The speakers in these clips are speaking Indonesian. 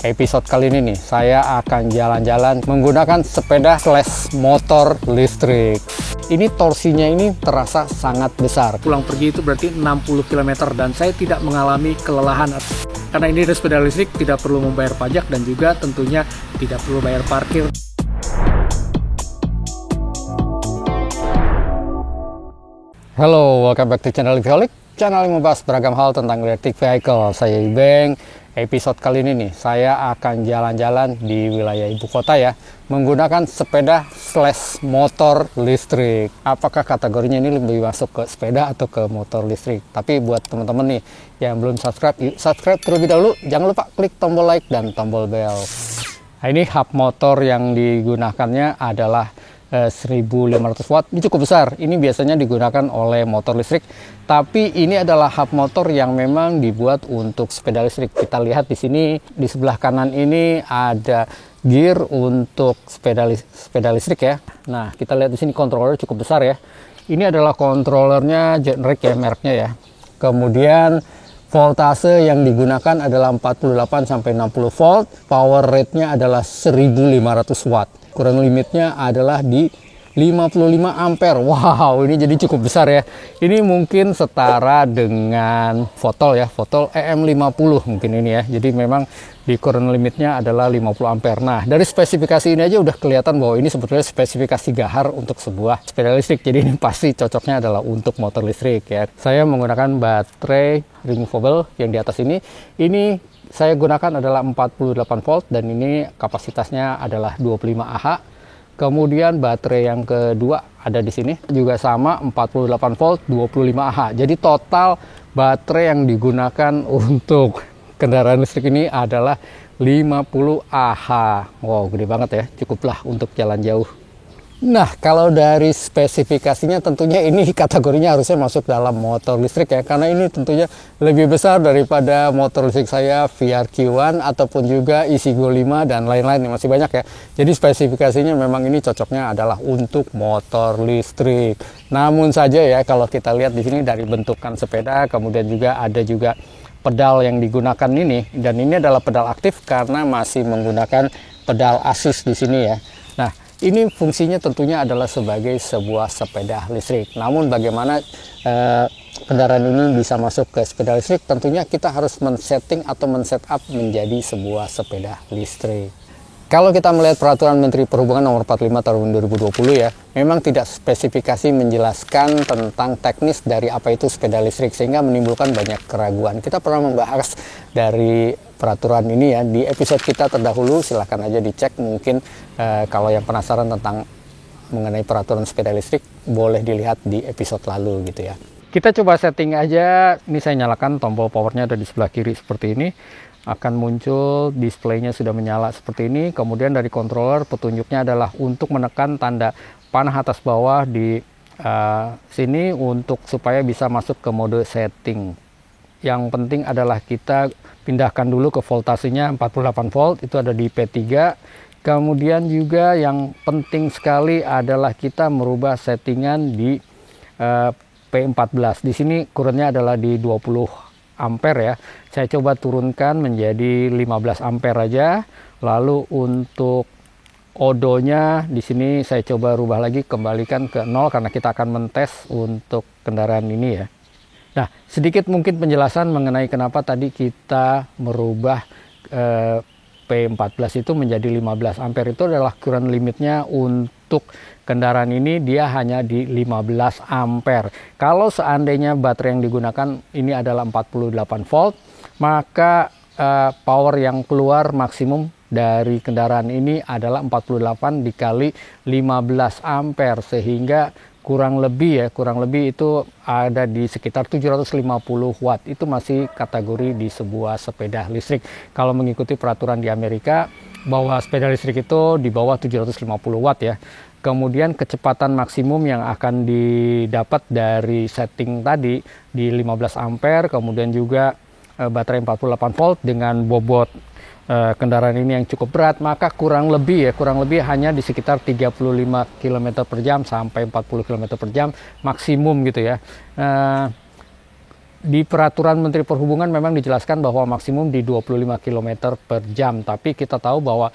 Episode kali ini nih, saya akan jalan-jalan menggunakan sepeda slash motor listrik. Ini torsinya ini terasa sangat besar. Pulang pergi itu berarti 60 km dan saya tidak mengalami kelelahan. Karena ini sepeda listrik, tidak perlu membayar pajak dan juga tentunya tidak perlu bayar parkir. Halo, welcome back to channel Electronic. Channel yang membahas beragam hal tentang electric vehicle. Saya Ibeng. Episode kali ini nih, saya akan jalan-jalan di wilayah ibu kota ya, menggunakan sepeda slash motor listrik. Apakah kategorinya ini lebih masuk ke sepeda atau ke motor listrik? Tapi buat teman-teman nih yang belum subscribe, yuk subscribe terlebih dahulu. Jangan lupa klik tombol like dan tombol bell. Nah, ini hub motor yang digunakannya adalah 1500 watt. Ini cukup besar. Ini biasanya digunakan oleh motor listrik, tapi ini adalah hub motor yang memang dibuat untuk sepeda listrik. Kita lihat di sini, di sebelah kanan ini ada gear untuk sepeda listrik ya. Nah, kita lihat di sini kontroler cukup besar ya. Ini adalah kontrolernya Generac ya, mereknya ya. Kemudian voltase yang digunakan adalah 48 sampai 60 volt. Power rate-nya adalah 1500 watt. Kurang limitnya adalah di 55 ampere. Wow, ini jadi cukup besar ya. Ini mungkin setara dengan Fotol ya, Fotol EM50 mungkin ini ya. Jadi memang di current limitnya adalah 50 ampere. Nah, dari spesifikasi ini aja udah kelihatan bahwa ini sebetulnya spesifikasi gahar untuk sebuah sepeda listrik. Jadi ini pasti cocoknya adalah untuk motor listrik ya. Saya menggunakan baterai removable yang di atas ini. Ini saya gunakan adalah 48 volt dan ini kapasitasnya adalah 25 Ah. Kemudian baterai yang kedua ada di sini juga sama 48 volt 25 Ah. Jadi total baterai yang digunakan untuk kendaraan listrik ini adalah 50 Ah. Wow, gede banget ya. Cukuplah untuk jalan jauh. Nah, kalau dari spesifikasinya tentunya ini kategorinya harusnya masuk dalam motor listrik ya, karena ini tentunya lebih besar daripada motor listrik saya VRQ1 ataupun juga Isigo 5 dan lain-lain, masih banyak ya. Jadi spesifikasinya memang ini cocoknya adalah untuk motor listrik. Namun saja ya, kalau kita lihat di sini dari bentukan sepeda, kemudian juga ada juga pedal yang digunakan ini, dan ini adalah pedal aktif karena masih menggunakan pedal assist di sini ya. Nah, ini fungsinya tentunya adalah sebagai sebuah sepeda listrik. Namun bagaimana kendaraan ini bisa masuk ke sepeda listrik? Tentunya kita harus men-setting atau men-setup menjadi sebuah sepeda listrik. Kalau kita melihat peraturan Menteri Perhubungan nomor 45 tahun 2020 ya, memang tidak spesifikasi menjelaskan tentang teknis dari apa itu sepeda listrik sehingga menimbulkan banyak keraguan. Kita pernah membahas dari peraturan ini ya di episode kita terdahulu, silahkan aja dicek. Mungkin kalau yang penasaran tentang mengenai peraturan sepeda listrik boleh dilihat di episode lalu gitu ya. Kita coba setting aja. Ini saya nyalakan tombol powernya ada di sebelah kiri seperti ini. Akan muncul displaynya sudah menyala seperti ini. Kemudian dari controller petunjuknya adalah untuk menekan tanda panah atas bawah di sini untuk supaya bisa masuk ke mode setting. Yang penting adalah kita pindahkan dulu ke voltasenya 48 volt, itu ada di P3. Kemudian juga yang penting sekali adalah kita merubah settingan di P14. Di sini currentnya adalah di 20 ampere ya. Saya coba turunkan menjadi 15 ampere aja. Lalu untuk odonya di sini saya coba rubah lagi, kembalikan ke 0 karena kita akan mentes untuk kendaraan ini ya. Nah, sedikit mungkin penjelasan mengenai kenapa tadi kita merubah P14 itu menjadi 15 ampere. Itu adalah current limitnya untuk kendaraan ini, dia hanya di 15 ampere. Kalau seandainya baterai yang digunakan ini adalah 48 volt, maka power yang keluar maksimum dari kendaraan ini adalah 48 dikali 15 ampere, sehingga kurang lebih itu ada di sekitar 750 watt. Itu masih kategori di sebuah sepeda listrik. Kalau mengikuti peraturan di Amerika bahwa sepeda listrik itu di bawah 750 watt ya. Kemudian kecepatan maksimum yang akan didapat dari setting tadi di 15 ampere, kemudian juga baterai 48 volt dengan bobot kendaraan ini yang cukup berat, maka kurang lebih hanya di sekitar 35 km per jam sampai 40 km per jam maksimum gitu ya. di peraturan Menteri Perhubungan memang dijelaskan bahwa maksimum di 25 km per jam, tapi kita tahu bahwa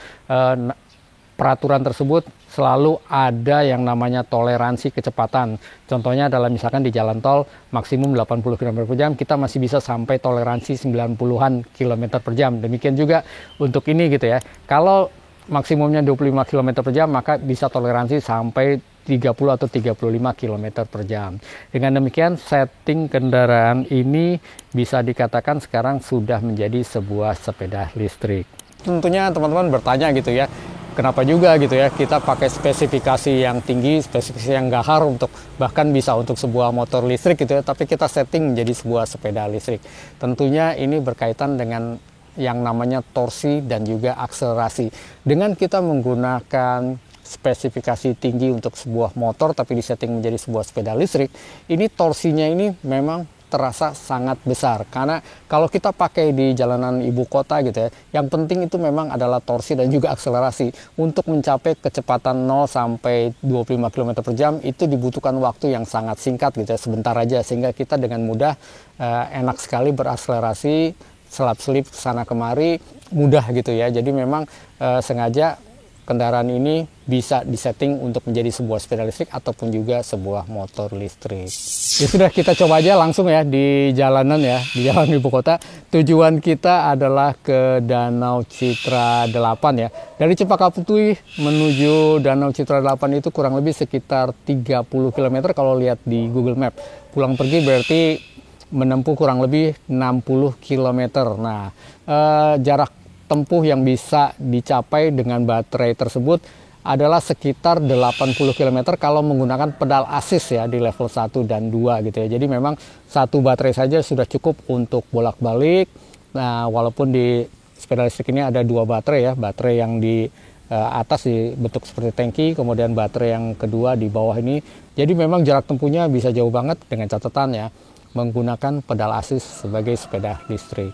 peraturan tersebut selalu ada yang namanya toleransi kecepatan. Contohnya adalah misalkan di jalan tol maksimum 80 km per jam, kita masih bisa sampai toleransi 90-an km per jam. Demikian juga untuk ini gitu ya. Kalau maksimumnya 25 km per jam, maka bisa toleransi sampai 30 atau 35 km per jam. Dengan demikian, setting kendaraan ini bisa dikatakan sekarang sudah menjadi sebuah sepeda listrik. Tentunya teman-teman bertanya gitu ya, kenapa juga gitu ya kita pakai spesifikasi yang tinggi, spesifikasi yang gahar untuk bahkan bisa untuk sebuah motor listrik gitu ya, tapi kita setting menjadi sebuah sepeda listrik. Tentunya ini berkaitan dengan yang namanya torsi dan juga akselerasi. Dengan kita menggunakan spesifikasi tinggi untuk sebuah motor tapi disetting menjadi sebuah sepeda listrik, ini torsinya ini memang terasa sangat besar. Karena kalau kita pakai di jalanan ibu kota gitu ya, yang penting itu memang adalah torsi dan juga akselerasi. Untuk mencapai kecepatan 0 sampai 25 km per jam itu dibutuhkan waktu yang sangat singkat gitu ya, sebentar aja, sehingga kita dengan mudah enak sekali berakselerasi, selap-selip sana kemari, mudah gitu ya. Jadi memang sengaja kendaraan ini bisa disetting untuk menjadi sebuah sepeda listrik ataupun juga sebuah motor listrik. Ya sudah, kita coba aja langsung ya di jalanan ya, di jalan ibu kota. Tujuan kita adalah ke Danau Citra 8 ya. Dari Cempaka Putih menuju Danau Citra 8 itu kurang lebih sekitar 30 km kalau lihat di Google Map. Pulang pergi berarti menempuh kurang lebih 60 km. Nah, jarak tempuh yang bisa dicapai dengan baterai tersebut adalah sekitar 80 km kalau menggunakan pedal assist ya di level 1 dan 2 gitu ya. Jadi memang satu baterai saja sudah cukup untuk bolak-balik. Nah, walaupun di sepeda listrik ini ada dua baterai ya, baterai yang di atas dibentuk seperti tangki, kemudian baterai yang kedua di bawah ini. Jadi memang jarak tempuhnya bisa jauh banget, dengan catatan ya menggunakan pedal assist sebagai sepeda listrik.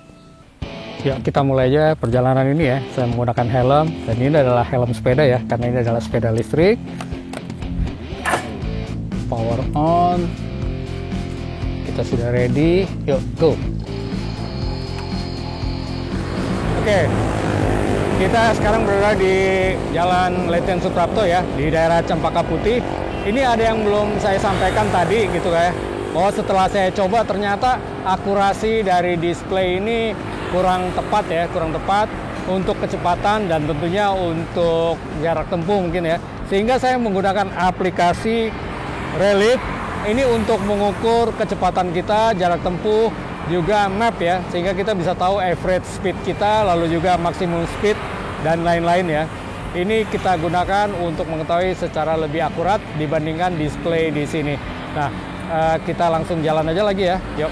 Ya, kita mulai aja perjalanan ini ya. Saya menggunakan helm, dan ini adalah helm sepeda ya, karena ini adalah sepeda listrik. Power on. Kita sudah ready. Yuk, go. Oke. Kita sekarang berada di Jalan Letjen Suprapto ya, di daerah Cempaka Putih. Ini ada yang belum saya sampaikan tadi gitu ya, bahwa setelah saya coba ternyata akurasi dari display ini kurang tepat ya, kurang tepat untuk kecepatan dan tentunya untuk jarak tempuh mungkin ya. Sehingga saya menggunakan aplikasi Relief ini untuk mengukur kecepatan kita, jarak tempuh, juga map ya, sehingga kita bisa tahu average speed kita, lalu juga maksimum speed dan lain-lain ya. Ini kita gunakan untuk mengetahui secara lebih akurat dibandingkan display di sini. Nah, kita langsung jalan aja lagi ya. Yuk.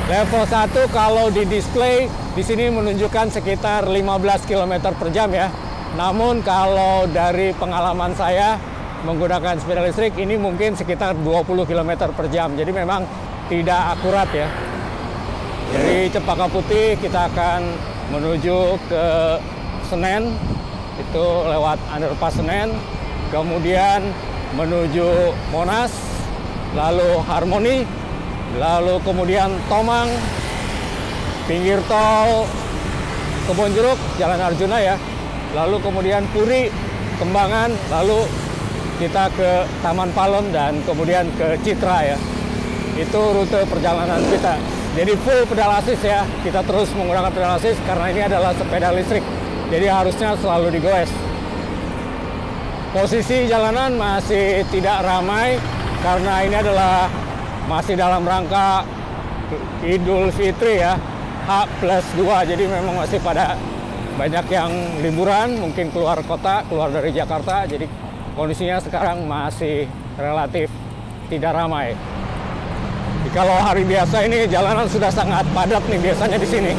Level 1 kalau di display di sini menunjukkan sekitar 15 km per jam ya. Namun kalau dari pengalaman saya menggunakan sepeda listrik ini mungkin sekitar 20 km per jam. Jadi memang tidak akurat ya. Dari Cempaka Putih kita akan menuju ke Senen, itu lewat underpass Senen, kemudian menuju Monas, lalu Harmoni, lalu kemudian Tomang, pinggir tol Kebonjeruk, Jalan Arjuna ya, lalu kemudian Puri, Kembangan, lalu kita ke Taman Palon dan kemudian ke Citra ya. Itu rute perjalanan kita. Jadi full pedal assist ya, kita terus menggunakan pedal assist karena ini adalah sepeda listrik. Jadi harusnya selalu digoes. Posisi jalanan masih tidak ramai karena ini adalah masih dalam rangka Idul Fitri ya, H+2. Jadi memang masih pada banyak yang liburan, mungkin keluar kota, keluar dari Jakarta. Jadi kondisinya sekarang masih relatif tidak ramai. Kalau hari biasa ini jalanan sudah sangat padat nih biasanya di sini.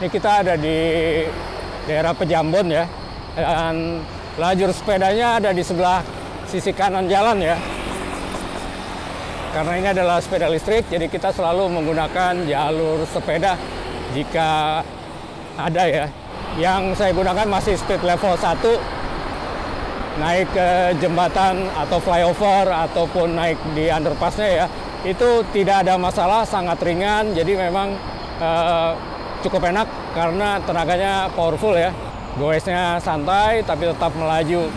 Ini kita ada di daerah Pejambon ya, dan lajur sepedanya ada di sebelah sisi kanan jalan ya. Karena ini adalah sepeda listrik, jadi kita selalu menggunakan jalur sepeda jika ada ya. Yang saya gunakan masih speed level 1 naik ke jembatan atau flyover ataupun naik di underpassnya ya, itu tidak ada masalah, sangat ringan. Jadi memang cukup enak karena tenaganya powerful ya. Goesnya santai tapi tetap melaju.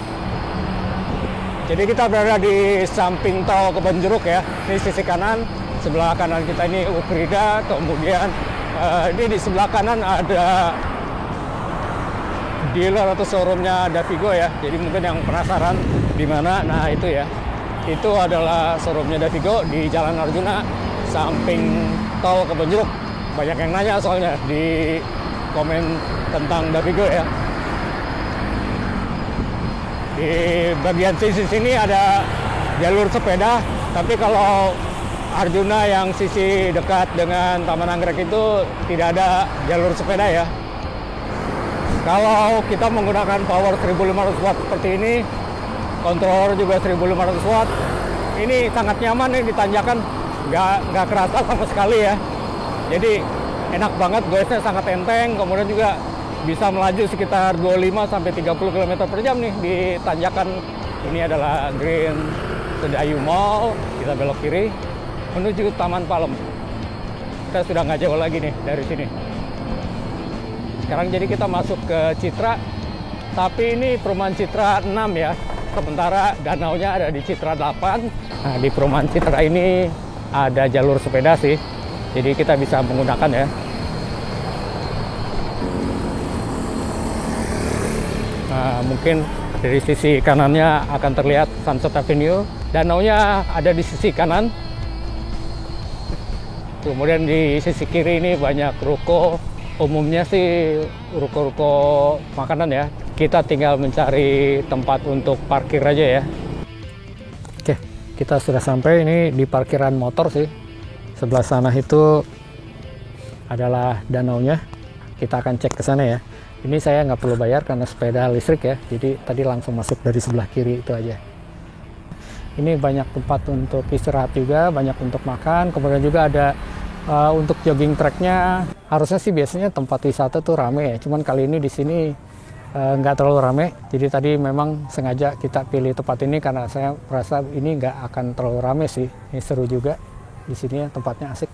Jadi kita berada di samping tol Kebonjeruk ya. Ini sisi kanan, sebelah kanan kita ini Ukrida, kemudian ini di sebelah kanan ada dealer atau showroomnya Davigo ya. Jadi mungkin yang penasaran di mana, nah itu ya, itu adalah showroomnya Davigo di Jalan Arjuna, samping tol Kebonjeruk. Banyak yang nanya soalnya di komen tentang Davigo ya. Di bagian sisi sini ada jalur sepeda, tapi kalau Arjuna yang sisi dekat dengan Taman Anggrek itu tidak ada jalur sepeda ya. Kalau kita menggunakan power 1500 watt seperti ini, controller juga 1500 watt, ini sangat nyaman nih di tanjakan, nggak kerasa sama sekali ya. Jadi enak banget, goesnya sangat enteng, kemudian juga bisa melaju sekitar 25-30 km per jam nih di tanjakan. Ini adalah Green Sedayu Mall, kita belok kiri menuju Taman Palem. Kita sudah nggak jauh lagi nih dari sini. Sekarang jadi kita masuk ke Citra, tapi ini perumahan Citra 6 ya. Sementara danaunya ada di Citra 8. Nah, di perumahan Citra ini ada jalur sepeda sih, jadi kita bisa menggunakan ya. Nah, mungkin dari sisi kanannya akan terlihat Sunset Avenue. Danaunya ada di sisi kanan. Kemudian di sisi kiri ini banyak ruko. Umumnya sih ruko-ruko makanan ya. Kita tinggal mencari tempat untuk parkir aja ya. Oke, kita sudah sampai ini di parkiran motor sih. Sebelah sana itu adalah danaunya. Kita akan cek ke sana ya. Ini saya nggak perlu bayar karena sepeda listrik ya. Jadi tadi langsung masuk dari sebelah kiri itu aja. Ini banyak tempat untuk istirahat juga, banyak untuk makan. Kemudian juga ada untuk jogging tracknya. Harusnya sih biasanya tempat wisata tuh rame ya. Cuman kali ini di sini nggak terlalu rame. Jadi tadi memang sengaja kita pilih tempat ini karena saya merasa ini nggak akan terlalu rame sih. Ini seru juga. Di sini ya, tempatnya asik.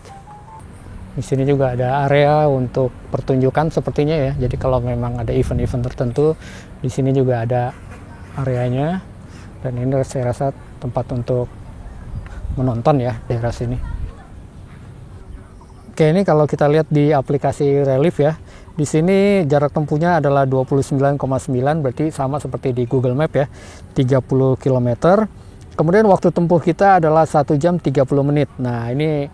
Di sini juga ada area untuk pertunjukan sepertinya ya. Jadi kalau memang ada event-event tertentu, di sini juga ada areanya. Dan ini saya rasa tempat untuk menonton ya daerah sini. Oke, ini kalau kita lihat di aplikasi Relief ya. Di sini jarak tempuhnya adalah 29,9, berarti sama seperti di Google Map ya. 30 km. Kemudian waktu tempuh kita adalah 1 jam 30 menit. Nah, ini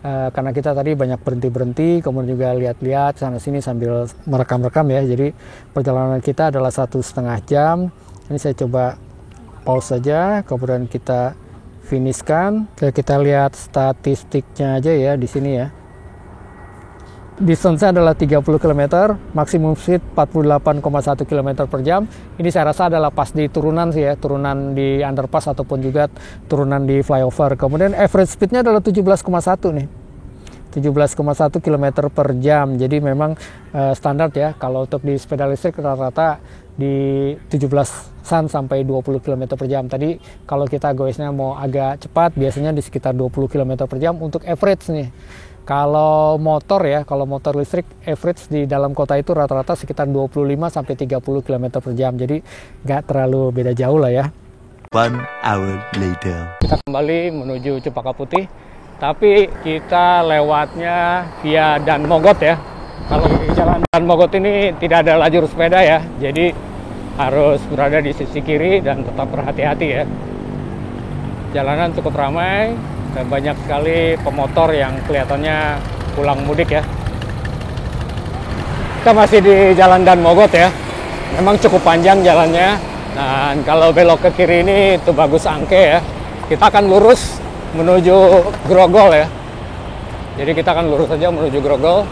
karena kita tadi banyak berhenti-berhenti, kemudian juga lihat-lihat sana-sini sambil merekam-rekam ya. Jadi perjalanan kita adalah 1,5 jam. Ini saya coba pause saja, kemudian kita finishkan. Kita lihat statistiknya aja ya di sini ya. Distance adalah 30 km, maksimum speed 48,1 km per jam. Ini saya rasa adalah pas di turunan sih ya, turunan di underpass ataupun juga turunan di flyover. Kemudian average speednya adalah 17,1 nih. 17,1 km per jam. Jadi memang standar ya, kalau untuk di sepeda listrik rata-rata di 17-an sampai 20 km per jam. Tadi kalau kita goesnya mau agak cepat, biasanya di sekitar 20 km per jam untuk average nih. Kalau motor ya, kalau motor listrik average di dalam kota itu rata-rata sekitar 25-30 km per jam. Jadi nggak terlalu beda jauh lah ya. 1 hour later. Kita kembali menuju Cempaka Putih, tapi kita lewatnya via Dan Mogot ya. Kalau di jalan Dan Mogot ini tidak ada lajur sepeda ya, jadi harus berada di sisi kiri dan tetap berhati-hati ya. Jalanan cukup ramai. Dan banyak sekali pemotor yang kelihatannya pulang mudik ya. Kita masih di Jalan Dan Mogot ya. Memang cukup panjang jalannya. Dan kalau belok ke kiri ini itu bagus angke ya. Kita akan lurus menuju Grogol ya. Jadi kita akan lurus saja menuju Grogol.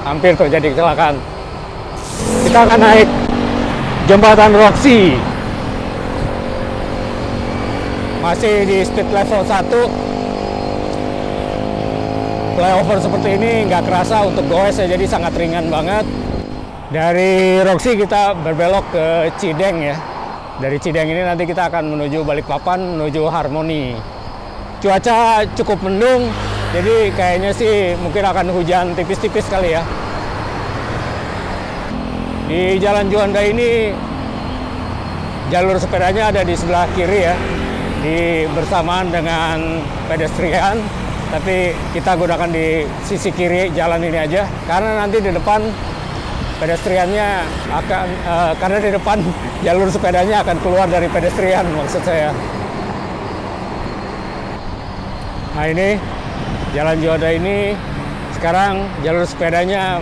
Hampir terjadi kecelakaan. Kita akan naik jembatan Roxy. masih di speed level 1. Flyover seperti ini nggak kerasa untuk goes ya, jadi sangat ringan banget. Dari Roxy kita berbelok ke Cideng ya. Dari Cideng ini nanti kita akan menuju Balikpapan, menuju Harmoni. Cuaca cukup mendung, jadi kayaknya sih mungkin akan hujan tipis-tipis kali ya. Di Jalan Juanda ini jalur sepedanya ada di sebelah kiri ya, bersamaan dengan pedestrian. Tapi kita gunakan di sisi kiri jalan ini aja, karena nanti di depan pedestriannya akan karena di depan jalur sepedanya akan keluar dari pedestrian, maksud saya. Nah, ini Jalan Juanda ini sekarang jalur sepedanya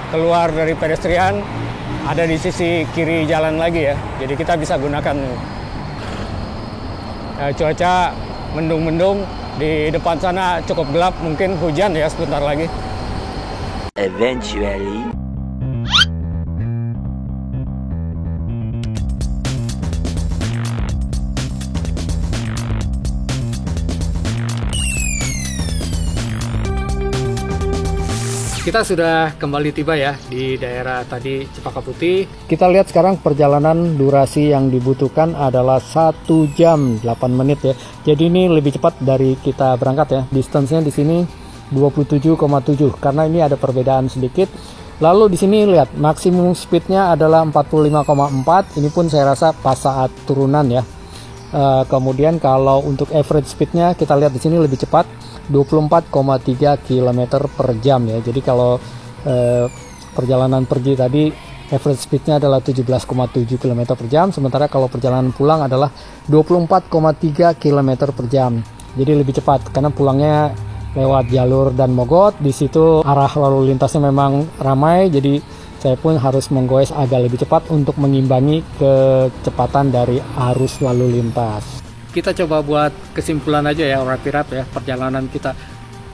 keluar dari pedestrian, ada di sisi kiri jalan lagi ya, jadi kita bisa gunakan. Cuaca mendung-mendung, di depan sana cukup gelap, mungkin hujan ya sebentar lagi. Eventually. Kita sudah kembali tiba ya di daerah tadi Cempaka Putih. Kita lihat sekarang perjalanan durasi yang dibutuhkan adalah 1 jam 8 menit ya. Jadi ini lebih cepat dari kita berangkat ya. Distance-nya di sini 27,7 karena ini ada perbedaan sedikit. Lalu di sini lihat maksimum speed-nya adalah 45,4. Ini pun saya rasa pas saat turunan ya. Kemudian kalau untuk average speed-nya kita lihat di sini lebih cepat, 24,3 km per jam ya. Jadi kalau perjalanan pergi tadi average speed-nya adalah 17,7 km per jam, sementara kalau perjalanan pulang adalah 24,3 km per jam. Jadi lebih cepat karena pulangnya lewat jalur Dan Mogot. Di situ arah lalu lintasnya memang ramai, jadi saya pun harus menggoes agak lebih cepat untuk mengimbangi kecepatan dari arus lalu lintas. Kita coba buat kesimpulan aja ya, wrap up ya perjalanan kita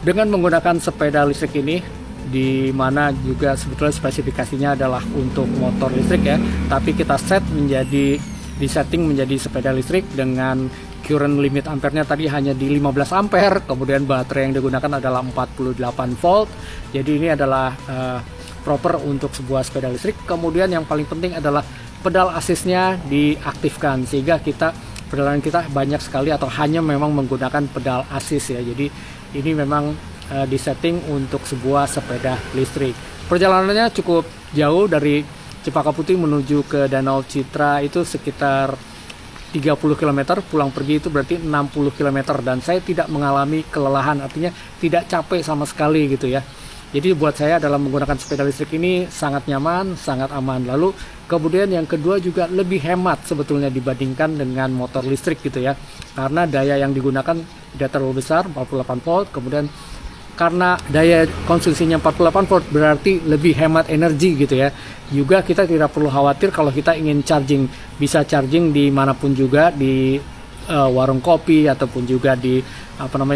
dengan menggunakan sepeda listrik ini, di mana juga sebetulnya spesifikasinya adalah untuk motor listrik ya, tapi kita disetting menjadi sepeda listrik dengan current limit ampernya tadi hanya di 15 ampere, kemudian baterai yang digunakan adalah 48 volt. Jadi ini adalah proper untuk sebuah sepeda listrik. Kemudian yang paling penting adalah pedal asisnya diaktifkan, sehingga perjalanan kita banyak sekali atau hanya memang menggunakan pedal asis ya. Jadi ini memang disetting untuk sebuah sepeda listrik. Perjalanannya cukup jauh dari Cempaka Putih menuju ke Danau Citra itu sekitar 30 km, pulang pergi itu berarti 60 km, dan saya tidak mengalami kelelahan, artinya tidak capek sama sekali gitu ya. Jadi buat saya dalam menggunakan sepeda listrik ini sangat nyaman, sangat aman. Lalu kemudian yang kedua juga lebih hemat sebetulnya dibandingkan dengan motor listrik gitu ya. Karena daya yang digunakan tidak terlalu besar, 48 volt. Kemudian karena daya konsumsinya 48 volt berarti lebih hemat energi gitu ya. Juga kita tidak perlu khawatir kalau kita ingin charging. Bisa charging di manapun juga, di warung kopi ataupun juga di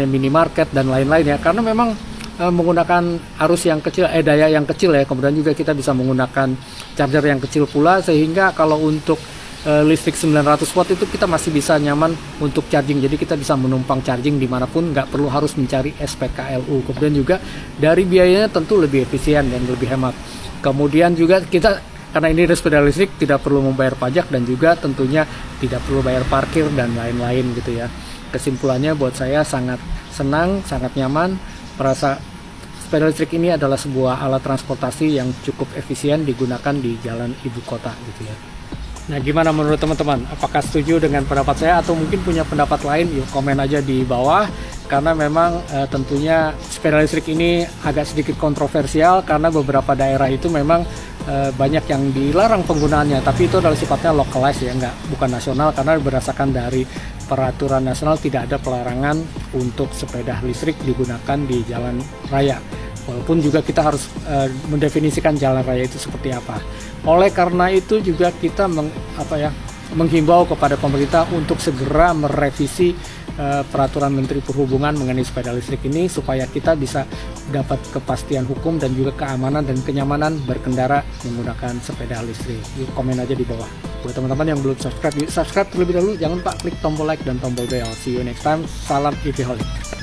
minimarket dan lain-lain ya. Karena memang menggunakan arus yang kecil, daya yang kecil ya. Kemudian juga kita bisa menggunakan charger yang kecil pula, sehingga kalau untuk listrik 900 watt itu kita masih bisa nyaman untuk charging. Jadi kita bisa menumpang charging dimanapun, nggak perlu harus mencari SPKLU. Kemudian juga dari biayanya tentu lebih efisien dan lebih hemat. Kemudian juga kita, karena ini sepeda listrik, tidak perlu membayar pajak dan juga tentunya tidak perlu bayar parkir dan lain-lain gitu ya. Kesimpulannya buat saya sangat senang, sangat nyaman. Merasa sepeda listrik ini adalah sebuah alat transportasi yang cukup efisien digunakan di jalan ibu kota gitu ya. Nah, gimana menurut teman-teman? Apakah setuju dengan pendapat saya atau mungkin punya pendapat lain? Yuk komen aja di bawah, karena memang tentunya sepeda listrik ini agak sedikit kontroversial karena beberapa daerah itu memang banyak yang dilarang penggunaannya, tapi itu adalah sifatnya localized ya, bukan nasional, karena berdasarkan dari peraturan nasional tidak ada pelarangan untuk sepeda listrik digunakan di jalan raya. Walaupun juga kita harus mendefinisikan jalan raya itu seperti apa. Oleh karena itu juga kita menghimbau kepada pemerintah untuk segera merevisi peraturan Menteri Perhubungan mengenai sepeda listrik ini, supaya kita bisa dapat kepastian hukum dan juga keamanan dan kenyamanan berkendara menggunakan sepeda listrik. Yuk komen aja di bawah. Buat teman-teman yang belum subscribe, yuk subscribe terlebih dahulu. Jangan lupa klik tombol like dan tombol bell. See you next time. Salam EVholic.